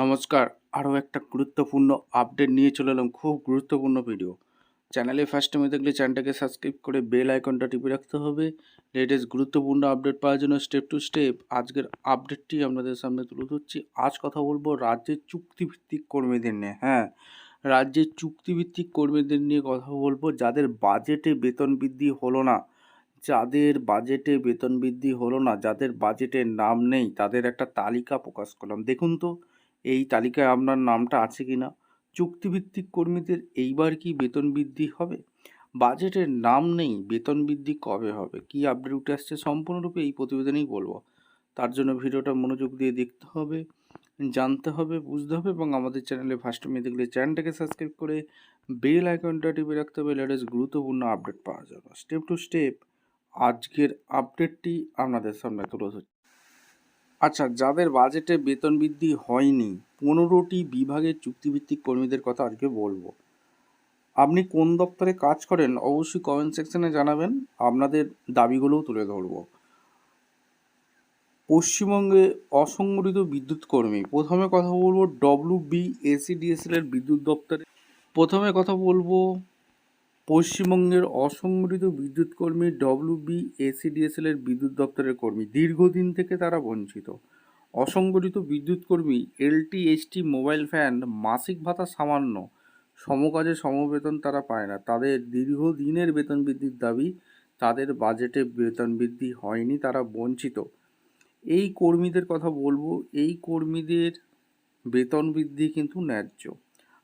নমস্কার, আরও একটা গুরুত্বপূর্ণ আপডেট নিয়ে চলে এলাম। খুব গুরুত্বপূর্ণ ভিডিও। চ্যানেলে ফার্স্ট টাইমে দেখলে চ্যানেলটাকে সাবস্ক্রাইব করে বেল আইকনটা টিপে রাখতে হবে লেটেস্ট গুরুত্বপূর্ণ আপডেট পাওয়ার জন্য। স্টেপ টু স্টেপ আজকের আপডেটটি আপনাদের সামনে তুলে ধরছি। আজ কথা বলবো রাজ্যের চুক্তিভিত্তিক কর্মীদের নিয়ে। হ্যাঁ, রাজ্যের চুক্তিভিত্তিক কর্মীদের নিয়ে কথা বলবো, যাদের বাজেটে বেতন বৃদ্ধি হলো না, যাদের বাজেটের নাম নেই, তাদের একটা তালিকা প্রকাশ করলাম। দেখুন তো এই তালিকায় আপনার নামটা আছে কি না। চুক্তিভিত্তিক কর্মীদের এইবার কি বেতন বৃদ্ধি হবে? বাজেটের নাম নেই, বেতন বৃদ্ধি কবে হবে, কি আপডেট উঠে আসছে সম্পূর্ণরূপে এই প্রতিবেদনেই বলবো। তার জন্য ভিডিওটা মনোযোগ দিয়ে দেখতে হবে, জানতে হবে, বুঝতে হবে এবং আমাদের চ্যানেলে ফার্স্ট টাইম দেখলে চ্যানেলটাকে সাবস্ক্রাইব করে বেল আইকনটা টিপে রাখতে হবে লেটেস্ট গুরুত্বপূর্ণ আপডেট পাওয়ার জন্য। স্টেপ টু স্টেপ আজকের আপডেটটি আপনাদের সামনে তুলে ধরছি। আচ্ছা, যাদের বাজেটে বেতন বৃদ্ধি হয়নি, 15টি বিভাগের চুক্তিভিত্তিক কর্মীদের কথা আজকে বলবো। আপনি কোন দপ্তরে কাজ করেন অবশ্যই কমেন্ট সেকশনে জানাবেন, আপনাদের দাবিগুলোও তুলে ধরবো। পশ্চিমবঙ্গে অসংগঠিত বিদ্যুৎ কর্মী, প্রথমে কথা বলবো WBSEDSL এর বিদ্যুৎ দপ্তরে। পশ্চিমবঙ্গের অসংগঠিত বিদ্যুৎ কর্মী WBSEDSL এর বিদ্যুৎ দপ্তরের কর্মী, দীর্ঘদিন থেকে তারা বঞ্চিত। অসংগঠিত বিদ্যুৎ কর্মী LTST মোবাইল ফ্যান মাসিক ভাতা সামান্য, সমকাজে সমবেতন তারা পায় না। তাদের দীর্ঘদিনের বেতন বৃদ্ধির দাবি, তাদের বাজেটে বেতন বৃদ্ধি হয়নি, তারা বঞ্চিত। এই কর্মীদের কথা বলবো, এই কর্মীদের বেতন বৃদ্ধি কিন্তু ন্যায্য।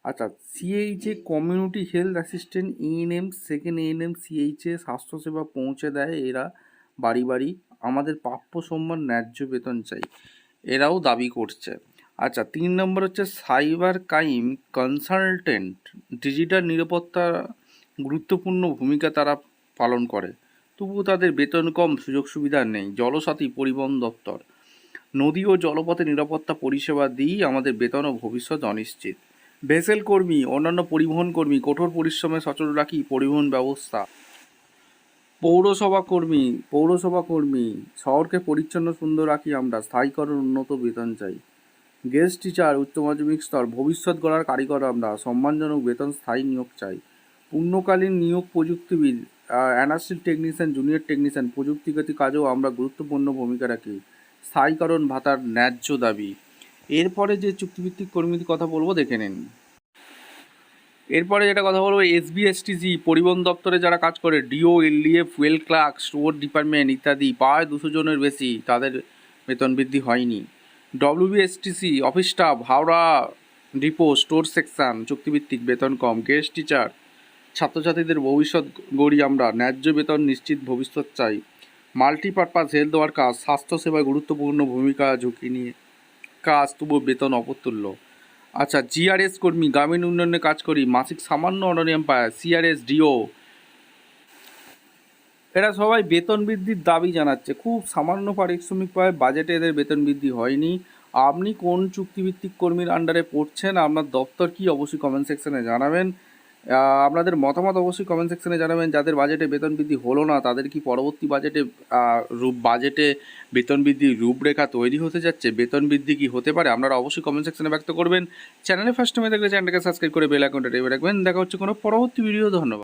আচ্ছা, CHA community health assistant, ANM, second ANM, CHA স্বাস্থ্যসেবা পৌঁছে দেয় এরা বাড়ি বাড়ি। আমাদের প্রাপ্য সম্মান ন্যায্য বেতন চাই, এরাও দাবি করছে। আচ্ছা, 3 নম্বর হচ্ছে সাইবার ক্রাইম কনসালটেন্ট, ডিজিটাল নিরাপত্তা গুরুত্বপূর্ণ ভূমিকা তারা পালন করে, তবুও তাদের বেতন কম, সুযোগ সুবিধা নেই। জলসাথী পরিবহন দপ্তর, নদী ও জলপথে নিরাপত্তা পরিষেবা দিই, আমাদের বেতন ও ভবিষ্যৎ অনিশ্চিত। ভেসেল কর্মী, অন্যান্য পরিবহন কর্মী, কঠোর পরিশ্রমে সচল রাখি পরিবহন ব্যবস্থা। পৌরসভা কর্মী, শহরকে পরিচ্ছন্ন সুন্দর রাখি আমরা, স্থায়ীকরণ, উন্নত বেতন চাই। গেস্ট টিচার, উচ্চ মাধ্যমিক স্তর, ভবিষ্যৎ গড়ার কারিগর আমরা, সম্মানজনক বেতন, স্থায়ী নিয়োগ চাই। পূর্ণকালীন নিয়োগ প্রযুক্তিবিদ, অ্যানাসিল টেকনিশিয়ান, জুনিয়র টেকনিশিয়ান, প্রযুক্তিগত কাজেও আমরা গুরুত্বপূর্ণ ভূমিকা রাখি, স্থায়ীকরণ ভাতার ন্যায্য দাবি। এরপরে যে চুক্তিভিত্তিক কর্মীদের কথা বলবো দেখে নিন। এরপরে যেটা কথা বলবো, SBSTC পরিবহন দপ্তরে যারা কাজ করে, DO, LDF, fuel clerk, store department ইত্যাদি, প্রায় 200 জনের বেশি, তাদের বেতন বৃদ্ধি হয়নি। WBSTC office staff, Howrah depot, store section, চুক্তিভিত্তিক বেতন কম। গেস্ট টিচার, ছাত্রছাত্রীদের ভবিষ্যৎ গড়ি আমরা, ন্যায্য বেতন, নিশ্চিত ভবিষ্যৎ চাই। মাল্টিপারপাস হেলথ ওয়ার্কার, স্বাস্থ্যসেবায় গুরুত্বপূর্ণ ভূমিকা, ঝুঁকি নিয়ে কাজ, তবুও বেতন অপতুল্য। আচ্ছা, GRS কর্মী, গ্রামীণ উন্নয়নে কাজ করি, মাসিক সামান্য অনারিয়াম পায়। CRS, DO, এরা সবাই বেতন বৃদ্ধির দাবি জানাচ্ছে, খুব সামান্য পারিশ্রমিক পায়, বাজেটে এদের বেতন বৃদ্ধি হয়নি। আপনি কোন চুক্তিভিত্তিক কর্মীর আন্ডারে পড়ছেন, আপনার দপ্তর কি, অবশ্যই কমেন্ট সেকশনে জানাবেন। আপনাদের মতামত অবশ্যই কমেন্ট সেকশনে জানাবেন। যাদের বাজেটে বেতন বৃদ্ধি হলো না, তাদের কি পরবর্তী বাজেটে বেতন বৃদ্ধির রূপরেখা তৈরি হতে যাচ্ছে? বেতন বৃদ্ধি কি হতে পারে? আপনারা অবশ্যই কমেন্ট সেকশনে ব্যক্ত করবেন। চ্যানেলে ফার্স্ট টাইমে দেখলে চ্যানেলটাকে সাবস্ক্রাইব করে বেল আইকনটা টিপে রাখবেন। দেখা হচ্ছে কোনো পরবর্তী ভিডিও। ধন্যবাদ।